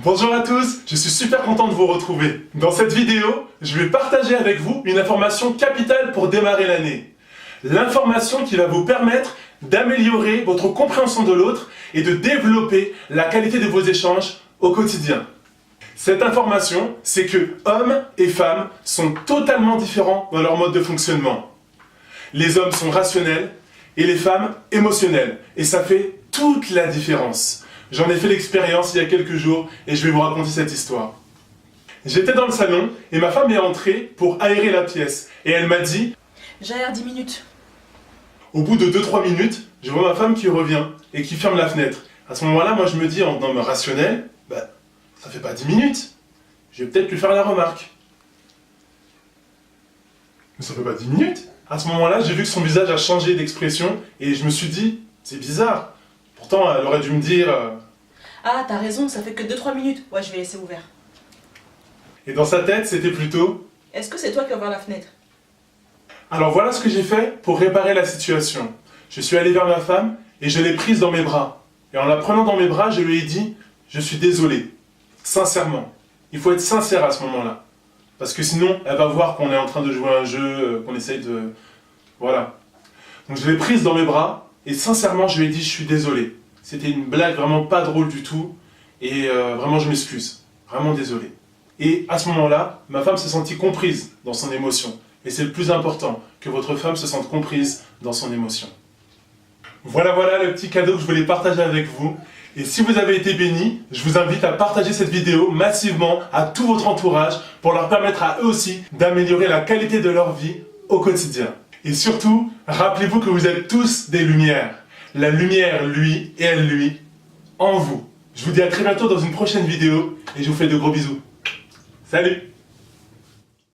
Bonjour à tous, je suis super content de vous retrouver. Dans cette vidéo, je vais partager avec vous une information capitale pour démarrer l'année. L'information qui va vous permettre d'améliorer votre compréhension de l'autre et de développer la qualité de vos échanges au quotidien. Cette information, c'est que hommes et femmes sont totalement différents dans leur mode de fonctionnement. Les hommes sont rationnels et les femmes émotionnelles. Et ça fait toute la différence. J'en ai fait l'expérience il y a quelques jours et je vais vous raconter cette histoire. J'étais dans le salon et ma femme est entrée pour aérer la pièce. Et elle m'a dit « J'aère 10 minutes. » Au bout de 2-3 minutes, je vois ma femme qui revient et qui ferme la fenêtre. À ce moment-là, moi je me dis en homme rationnel, ça fait pas 10 minutes. Je vais peut-être lui faire la remarque. Mais ça fait pas 10 minutes. À ce moment-là, j'ai vu que son visage a changé d'expression et je me suis dit, c'est bizarre. Pourtant, elle aurait dû me dire... Ah, t'as raison, ça fait que 2-3 minutes. Ouais, je vais laisser ouvert. Et dans sa tête, c'était plutôt... Est-ce que c'est toi qui as ouvert la fenêtre? Alors voilà ce que j'ai fait pour réparer la situation. Je suis allé vers ma femme et je l'ai prise dans mes bras. Et en la prenant dans mes bras, je lui ai dit, je suis désolé. Sincèrement. Il faut être sincère à ce moment-là. Parce que sinon, elle va voir qu'on est en train de jouer à un jeu, qu'on essaye de... Voilà. Donc je l'ai prise dans mes bras et sincèrement, je lui ai dit, je suis désolé. C'était une blague vraiment pas drôle du tout. Et vraiment, je m'excuse. Vraiment désolé. Et à ce moment-là, ma femme s'est sentie comprise dans son émotion. Et c'est le plus important, que votre femme se sente comprise dans son émotion. Voilà le petit cadeau que je voulais partager avec vous. Et si vous avez été béni, je vous invite à partager cette vidéo massivement à tout votre entourage pour leur permettre à eux aussi d'améliorer la qualité de leur vie au quotidien. Et surtout, rappelez-vous que vous êtes tous des lumières. La lumière, lui et elle, lui, en vous. Je vous dis à très bientôt dans une prochaine vidéo et je vous fais de gros bisous. Salut!